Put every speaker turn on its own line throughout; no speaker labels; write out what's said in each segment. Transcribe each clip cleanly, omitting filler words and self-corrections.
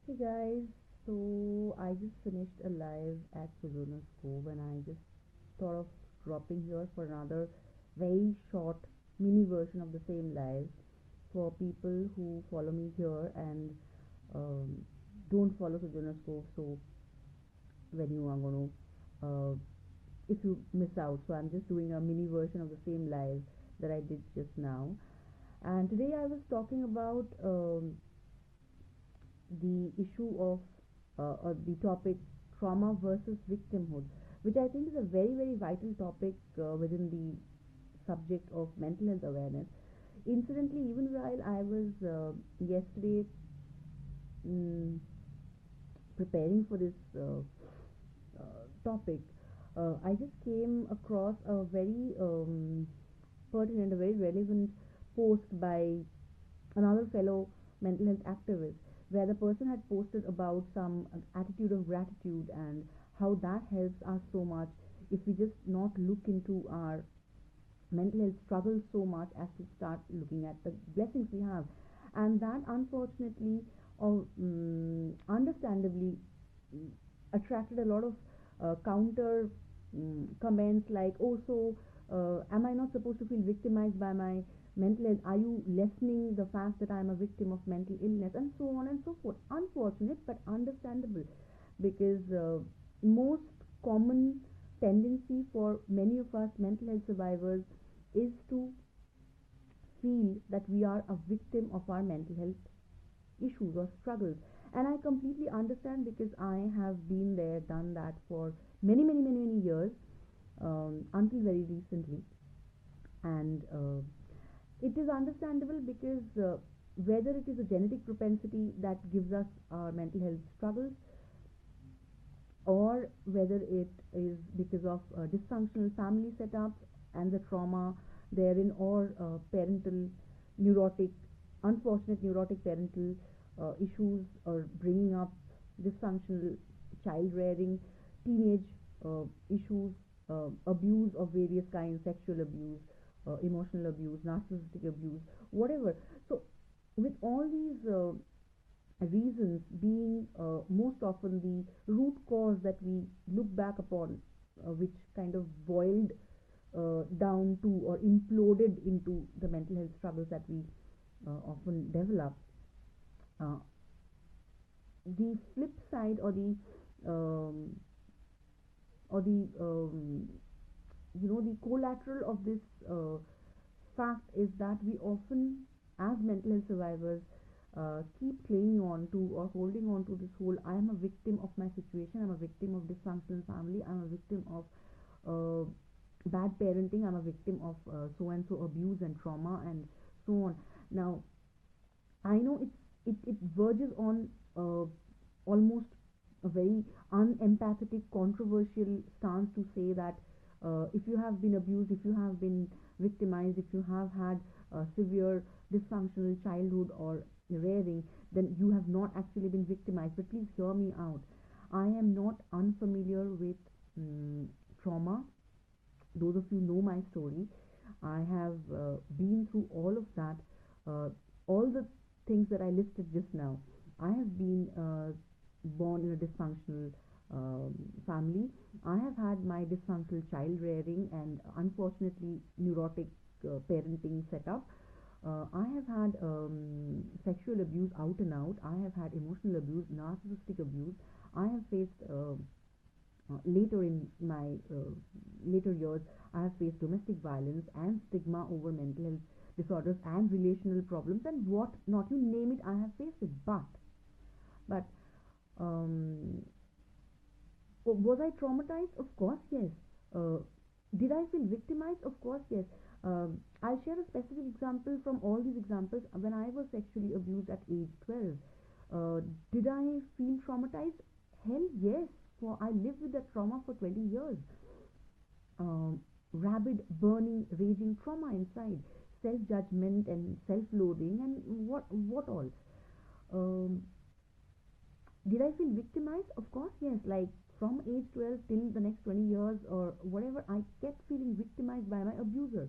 Hey guys, so I just finished a live at Sojourner Cove and I just thought of dropping here for another very short mini version of the same live for people who follow me here and um, don't follow Sojourner Cove. So when you are going to, if you miss out, so I'm just doing a mini version of the same live that I did just now. And today I was talking about the issue of or the topic trauma versus victimhood, which I think is a very vital topic within the subject of mental health awareness. Incidentally, even while I was yesterday mm, preparing for this topic, I just came across a very pertinent, a very relevant post by another fellow mental health activist, where the person had posted about some attitude of gratitude and how that helps us so much if we just not look into our mental health struggles so much as to start looking at the blessings we have. And that unfortunately or understandably attracted a lot of counter comments like, oh, so am I not supposed to feel victimized by my mental health? Are you lessening the fact that I'm a victim of mental illness? And so on and so forth. Unfortunate but understandable, because most common tendency for many of us mental health survivors is to feel that we are a victim of our mental health issues or struggles. And I completely understand, because I have been there, done that for many years, until very recently. And it is understandable because whether it is a genetic propensity that gives us our mental health struggles, or whether it is because of dysfunctional family setups and the trauma therein, or parental neurotic, unfortunate neurotic parental issues, or bringing up dysfunctional child rearing, teenage issues, abuse of various kinds, sexual abuse, emotional abuse, narcissistic abuse, whatever. So, with all these reasons being most often the root cause that we look back upon, which kind of boiled down to or imploded into the mental health struggles that we often develop. Uh, the flip side, um, or the the collateral of this fact is that we often, as mental health survivors, keep clinging on to or holding on to this whole I am a victim of my situation, I'm a victim of dysfunctional family, I'm a victim of uh, bad parenting, I'm a victim of so and so abuse and trauma and so on. Now, I know it verges on almost a very unempathetic, controversial stance to say that if you have been abused, if you have been victimized, if you have had severe dysfunctional childhood or rearing, then you have not actually been victimized. But please hear me out. I am not unfamiliar with um, trauma. Those of you know my story. I have been through all of that, all the things that I listed just now. I have been born in a dysfunctional family. I have had my dysfunctional child rearing and unfortunately neurotic parenting setup. I have had sexual abuse out and out. I have had emotional abuse, narcissistic abuse. I have faced later in my later years, I have faced domestic violence and stigma over mental health disorders and relational problems and what not, you name it, I have faced it. But um, was I traumatized? Of course, yes. Uh, did I feel victimized? Of course, yes. I'll share a specific example from all these examples. When I was sexually abused at age 12, did I feel traumatized? Hell yes. For I lived with that trauma for 20 years. Rabid, burning, raging trauma inside, self-judgment and self-loathing, and what all. Um, did I feel victimized? Of course, yes. Like from age 12 till the next 20 years or whatever, I kept feeling victimized by my abuser.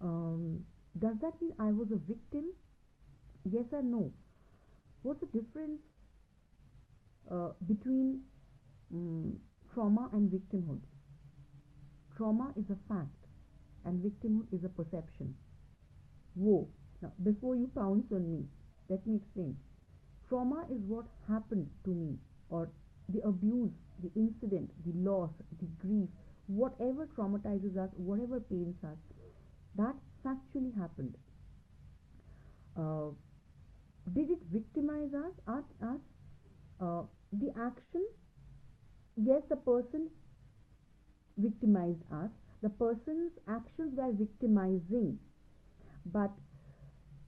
Um, does that mean I was a victim? Yes or no? What's the difference? between trauma and victimhood. Trauma is a fact, and victimhood is a perception. Whoa. Now, before you pounce on me, let me explain. Trauma is what happened to me, or the abuse, the incident, the loss, the grief, whatever traumatizes us, whatever pains us, that factually happened. Uh, did it victimize us? The action, yes, the person victimized us. The person's actions were victimizing, but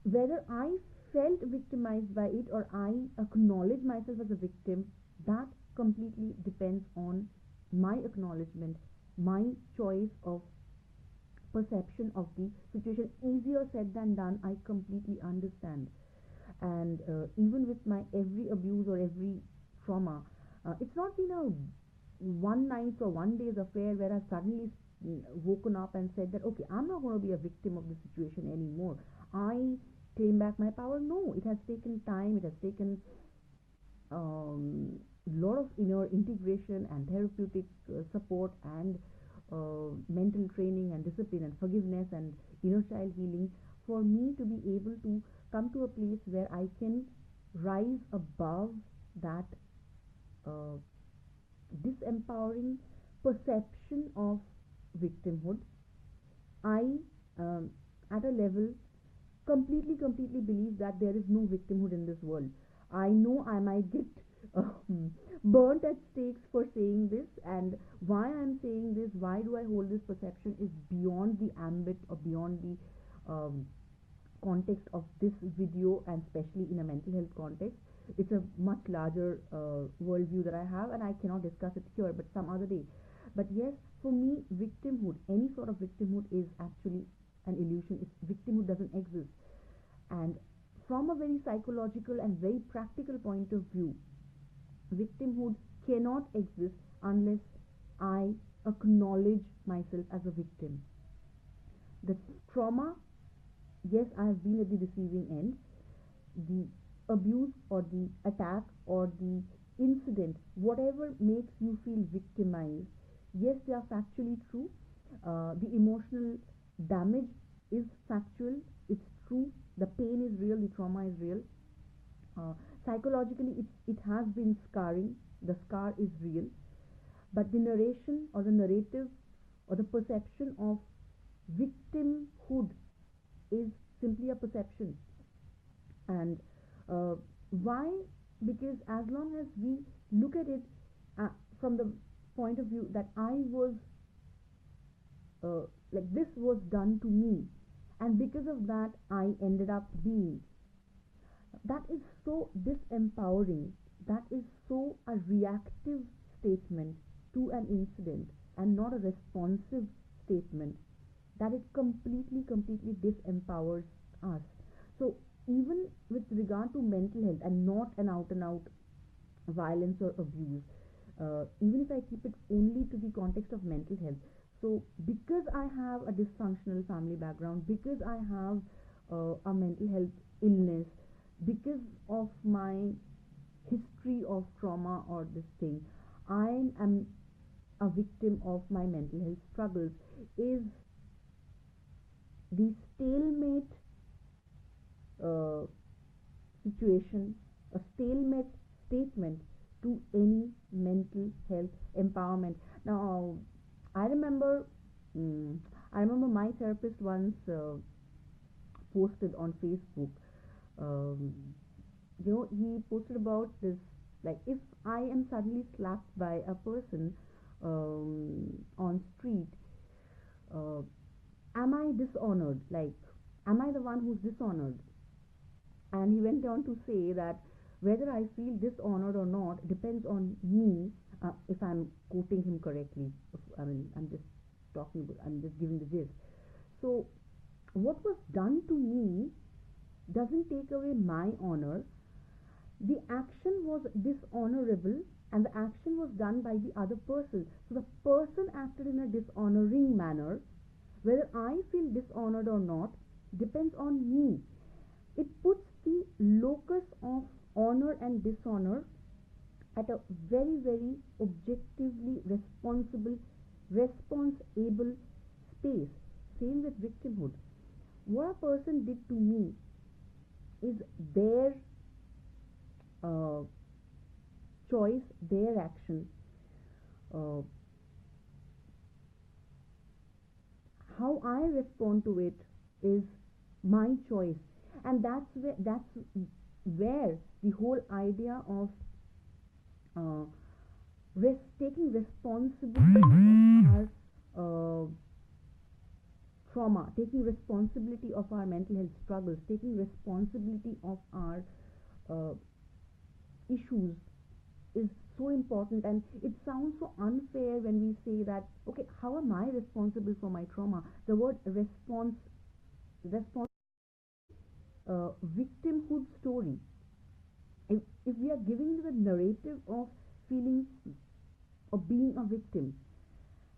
whether I felt victimized by it or I acknowledge myself as a victim, that completely depends on my acknowledgement, my choice of perception of the situation. Easier said than done, I completely understand. And even with my every abuse or every trauma, it's not been a one night or one day's affair where I suddenly woken up and said that, okay, I'm not going to be a victim of the situation anymore. I claim back my power. No, it has taken time. It has taken lot of inner integration and therapeutic support and mental training and discipline and forgiveness and inner child healing for me to be able to come to a place where I can rise above that uh, disempowering perception of victimhood. I, at a level, completely believe that there is no victimhood in this world. I know I might get burnt at stakes for saying this, and why I'm saying this, why do I hold this perception, is beyond the ambit or beyond the context of this video, and especially in a mental health context. It's a much larger worldview that I have, and I cannot discuss it here, but some other day. But yes, for me, victimhood, any sort of victimhood, is actually an illusion. Victimhood doesn't exist. And from a very psychological and very practical point of view, victimhood cannot exist unless I acknowledge myself as a victim. The trauma, yes, I have been at the receiving end. The abuse or the attack or the incident, whatever makes you feel victimized, yes, they are factually true. The emotional damage is factual, it's true. The pain is real, the trauma is real. Uh, Psychologically, it has been scarring, the scar is real. But the narration or the narrative or the perception of victimhood is simply a perception. And uh, why? Because as long as we look at it uh, from the point of view that I was uh, like this was done to me, and because of that I ended up being, that is so disempowering. That is so a reactive statement to an incident and not a responsive statement, that it completely disempowers us. So even with regard to mental health and not an out and out violence or abuse, even if I keep it only to the context of mental health, so because I have a dysfunctional family background, because I have a mental health illness, because of my history of trauma or this thing, I am a victim of my mental health struggles, is the stalemate uh, situation, a stalemate statement to any mental health empowerment. Now, I remember, mm, I remember my therapist once posted on Facebook. Um, he posted about this, like, if I am suddenly slapped by a person on street, uh, am I dishonored? Like, am I the one who's dishonored? And he went on to say that whether I feel dishonored or not depends on me. If I'm quoting him correctly, I mean, I'm just giving the gist. So, what was done to me doesn't take away my honor. The action was dishonorable, and the action was done by the other person. So, the person acted in a dishonoring manner. Whether I feel dishonored or not depends on me. It puts the locus of honor and dishonor at a very, very objectively responsible space. Same with victimhood. What a person did to me is their uh, choice, their action. Uh, how I respond to it is my choice, and that's where the whole idea of uh, taking responsibility of our trauma, taking responsibility of our mental health struggles, taking responsibility of our uh, issues is so important. And it sounds so unfair when we say that, okay, how am I responsible for my trauma? The word response, victimhood story. If we are giving the narrative of feeling of being a victim,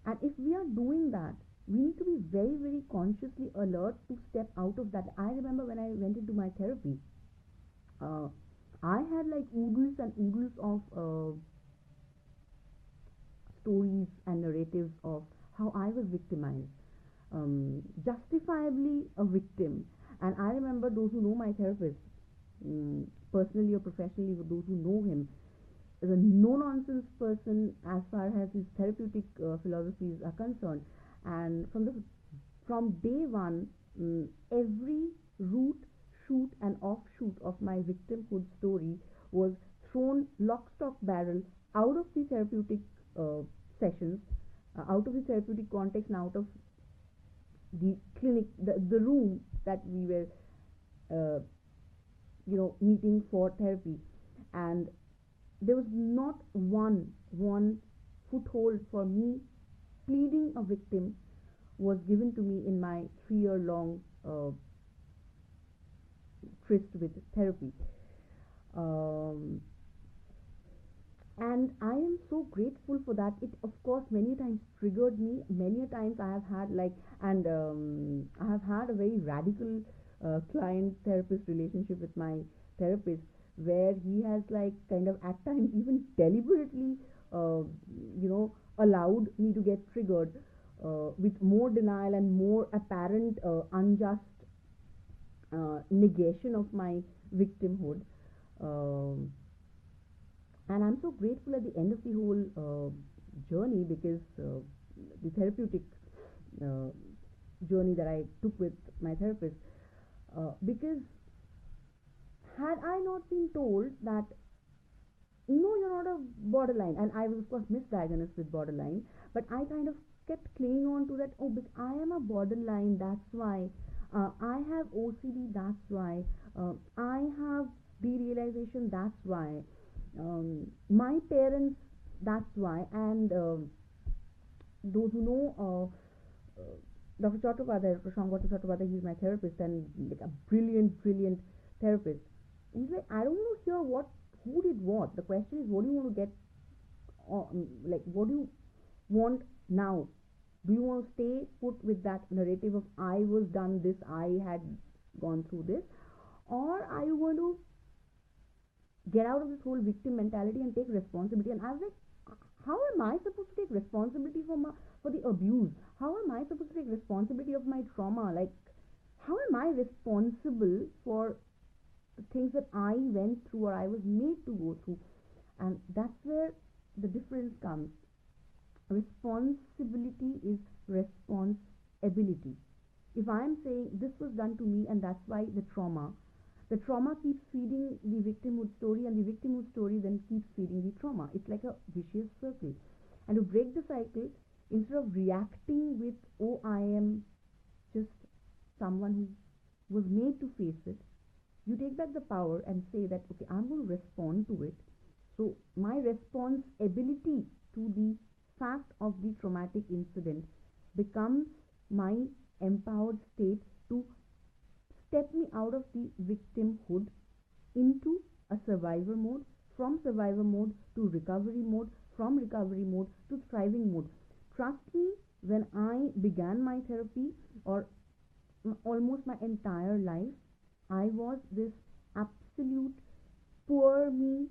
and if we are doing that, we need to be very, very consciously alert to step out of that. I remember when I went into my therapy, uh, I had like oodles and oodles of stories and narratives of how I was victimized, justifiably a victim. And I remember those who know my therapist, personally or professionally, those who know him, is a no nonsense person as far as his therapeutic philosophies are concerned. And from day one, every root, shoot, and offshoot of my victimhood story was thrown lock, stock, barrel out of the therapeutic uh, sessions, out of the therapeutic context, and out of the clinic, the room that we were, uh, meeting for therapy. And there was not one foothold for me pleading a victim was given to me in my 3 year long tryst with therapy. Um, and I am so grateful for that. It, of course, many times triggered me. Many times I have had like, and I have had a very radical client therapist relationship with my therapist, where he has like kind of at times even deliberately, allowed me to get triggered with more denial and more apparent unjust negation of my victimhood. Um, and I'm so grateful at the end of the whole journey, because the therapeutic uh, journey that I took with my therapist, because had I not been told that no, you're not a borderline, and I was of course misdiagnosed with borderline, but I kind of kept clinging on to that. Oh, but I am a borderline, that's why. I have OCD, that's why. I have derealization, that's why. My parents, that's why. And those who know Dr. Chattopadhyay, Dr. Shambhata Chattopadhyay, he's my therapist, and like a brilliant, brilliant therapist. He's like, I don't want to hear who did what. The question is, what do you want to get, like, what do you want now? Do you want to stay put with that narrative of I was done this, I had gone through this, or are you going to get out of this whole victim mentality and take responsibility? And I was like, how am I supposed to take responsibility for the abuse? How am I supposed to take responsibility of my trauma? Like, how am I responsible for the things that I went through or I was made to go through? And that's where the difference comes. Responsibility is responsibility. If I am saying this was done to me and that's why the trauma keeps feeding the victimhood story, and the victimhood story then keeps feeding the trauma. It's like a vicious circle. And to break the cycle, instead of reacting with, oh, I am just someone who was made to face it, you take back the power and say that, okay, I'm going to respond to it. So my responsibility to the fact of the traumatic incident becomes my empowered state to step me out of the victimhood into a survivor mode, from survivor mode to recovery mode, from recovery mode to thriving mode. Trust me, when I began my therapy, or almost my entire life, I was this absolute poor me,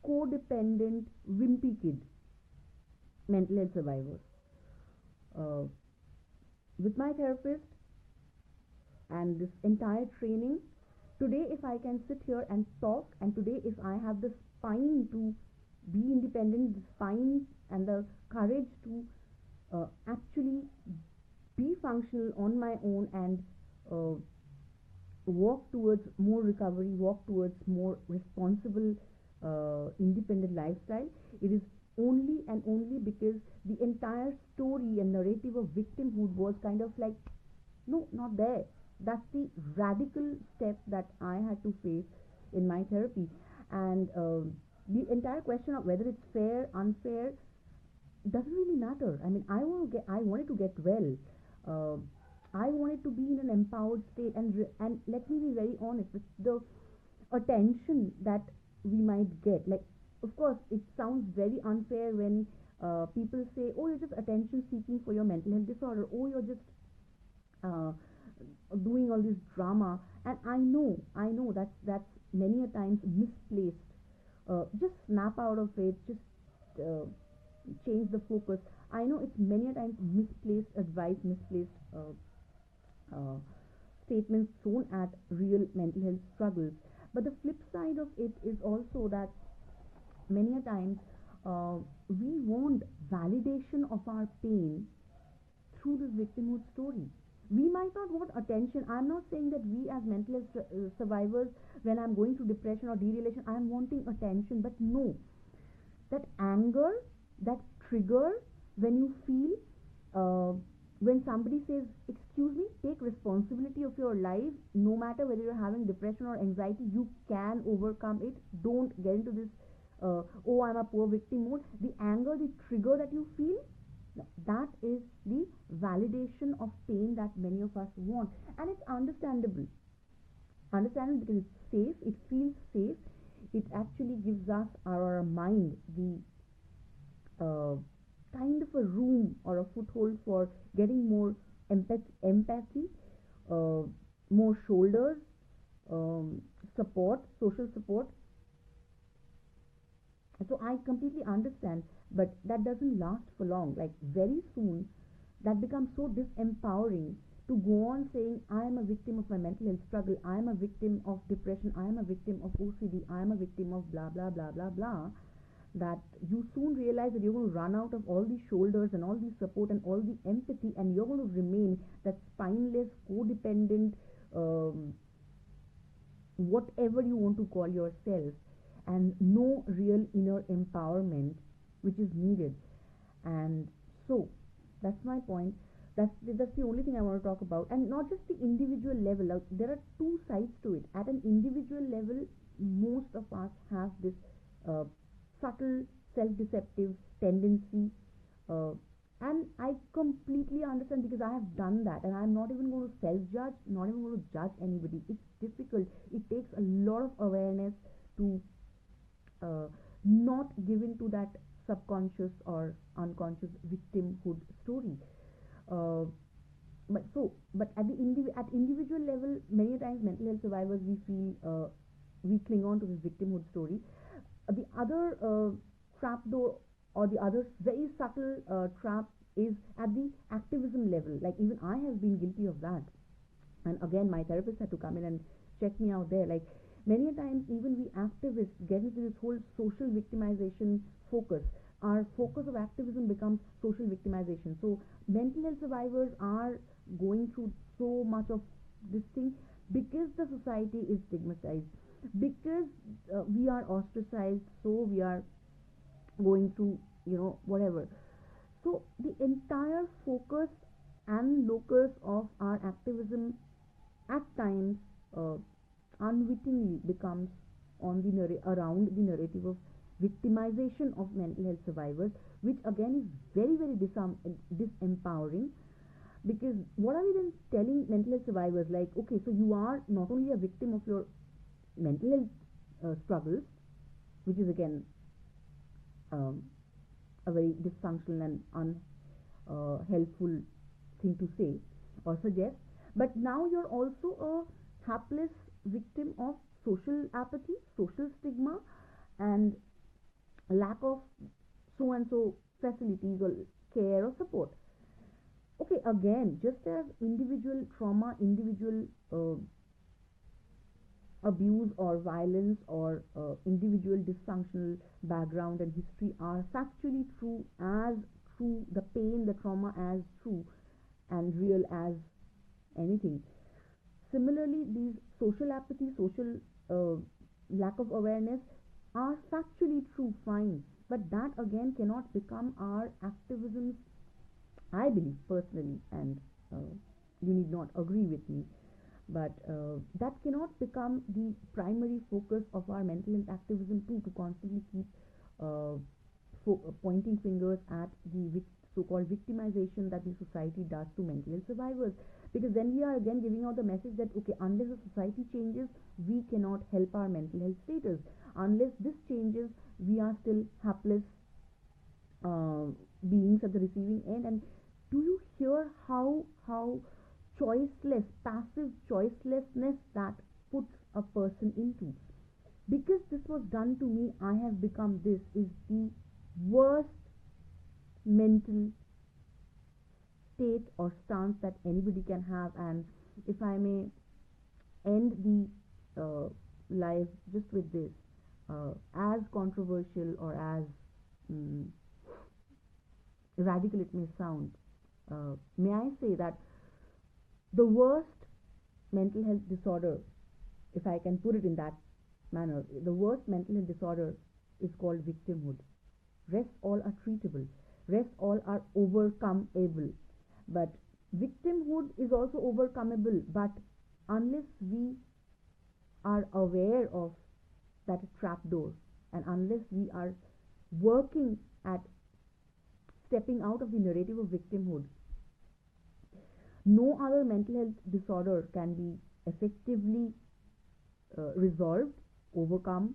codependent, wimpy kid, mental health survivor. Uh, with my therapist and this entire training, today if I can sit here and talk, and today if I have the spine to be independent, the spine and the courage to actually be functional on my own and uh, walk towards more recovery, walk towards more responsible, independent lifestyle, it is only and only because the entire story and narrative of victimhood was kind of like, no, not there. That's the radical step that I had to face in my therapy. And the entire question of whether it's fair, unfair, doesn't really matter. I mean, I wanted to get well. Uh, I wanted to be in an empowered state, and let me be very honest with the attention that we might get. Like, of course, it sounds very unfair when people say, "Oh, you're just attention seeking for your mental health disorder. Oh, you're just uh, doing all this drama." And I know that's many a times misplaced. Just snap out of it. Just uh, change the focus. I know it's many a times misplaced advice, misplaced uh, statements thrown at real mental health struggles. But the flip side of it is also that many a times we want validation of our pain through this victimhood story. We might not want attention. I'm not saying that we as mental health survivors, when I'm going through depression or derelation, I'm wanting attention. But no, that anger, that trigger when you feel, uh, when somebody says, "Excuse me, take responsibility of your life, no matter whether you're having depression or anxiety, you can overcome it. Don't get into this, oh, I'm a poor victim mode." The anger, the trigger that you feel, that is the validation of pain that many of us want. And it's understandable because it's safe, it feels safe. It actually gives us, our mind, the uh, kind of a room or a foothold for getting more empathy, uh, more shoulders, support, social support. So I completely understand, but that doesn't last for long. Like, very soon, that becomes so disempowering to go on saying, "I am a victim of my mental health struggle, I am a victim of depression, I am a victim of OCD, I am a victim of blah blah blah blah blah," that you soon realize that you're going to run out of all these shoulders and all the support and all the empathy, and you're going to remain that spineless, codependent, um, whatever you want to call yourself, and no real inner empowerment which is needed. And so that's my point. That's the only thing I want to talk about. And not just the individual level. Like, there are two sides to it. At an individual level, most of us have this uh, subtle self-deceptive tendency, uh, and I completely understand because I have done that, and I'm not even going to self-judge, not even going to judge anybody. It's difficult. It takes a lot of awareness to uh, not give in to that subconscious or unconscious victimhood story. Uh, but at the individual level, many times mental health survivors, we feel, we cling on to this victimhood story. The other trap door, or the other very subtle trap, is at the activism level. Like, even I have been guilty of that, and again my therapist had to come in and check me out there. Like, many a times even we activists get into this whole social victimization focus. Our focus of activism becomes social victimization. So mental health survivors are going through so much of this thing because the society is stigmatized, because we are ostracized, so we are going through, whatever. So the entire focus and locus of our activism at times, uh, unwittingly, becomes on the around the narrative of victimization of mental health survivors, which again is very very disempowering. Because what are we then telling mental health survivors? Like, okay, so you are not only a victim of your mental health struggles, which is again um, a very dysfunctional and unhelpful thing to say or suggest, but now you're also a hapless victim of social apathy, social stigma, and a lack of so and so facilities or care or support. Okay, again, just as individual trauma, individual abuse or violence or individual dysfunctional background and history are factually true, as true, the pain, the trauma as true and real as anything. Similarly, these social apathy, social lack of awareness are factually true, fine, but that again cannot become our activism's, I believe personally, and you need not agree with me, but that cannot become the primary focus of our mental health activism too, to constantly keep uh, pointing fingers at the so-called victimization that the society does to mental health survivors, because then we are again giving out the message that okay, unless the society changes, we cannot help our mental health status. Unless this changes, we are still hapless uh, beings at the receiving end. And do you hear how choiceless, passive choicelessness that puts a person into? Because this was done to me, I have become this, is the worst mental state or stance that anybody can have. And if I may end the life just with this, as controversial or as mm, radical it may sound, may I say that the worst mental health disorder, if I can put it in that manner, the worst mental health disorder is called victimhood. Rest all are treatable, rest all are overcomeable. But victimhood is also overcomeable, but unless we are aware of that trapdoor, and unless we are working at stepping out of the narrative of victimhood, no other mental health disorder can be effectively resolved, overcome,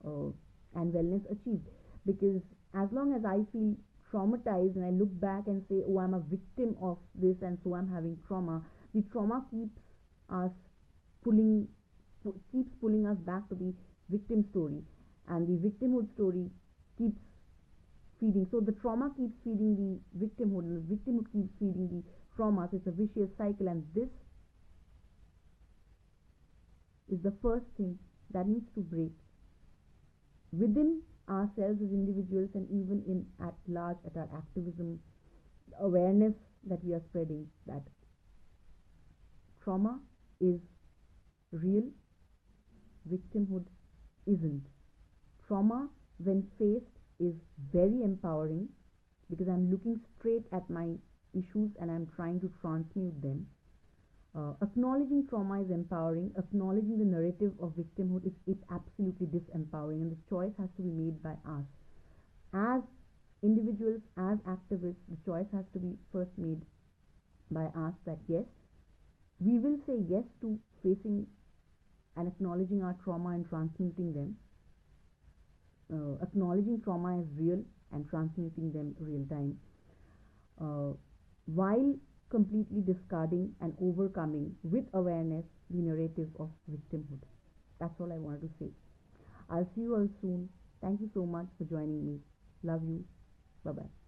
uh, and wellness achieved. Because as long as I feel traumatized and I look back and say, oh, I'm a victim of this, and so I'm having trauma, the trauma us pulling keeps pulling us back to the victim story, and the victimhood story keeps feeding. So the trauma keeps feeding the victimhood, and the victimhood keeps feeding the trauma. So it's a vicious cycle, and this is the first thing that needs to break within ourselves as individuals, and even in at large at our activism awareness that we are spreading, that trauma is real, victimhood isn't. Trauma, when faced, is very empowering, because I'm looking straight at my issues and I'm trying to transmute them. Acknowledging trauma is empowering. Acknowledging the narrative of victimhood is absolutely disempowering, and the choice has to be made by us. As individuals, as activists, the choice has to be first made by us, that yes, we will say yes to facing and acknowledging our trauma and transmuting them, acknowledging trauma as real and transmuting them real time, while completely discarding and overcoming with awareness the narrative of victimhood. That's all I wanted to say. I'll see you all soon. Thank you so much for joining me. Love you. Bye bye.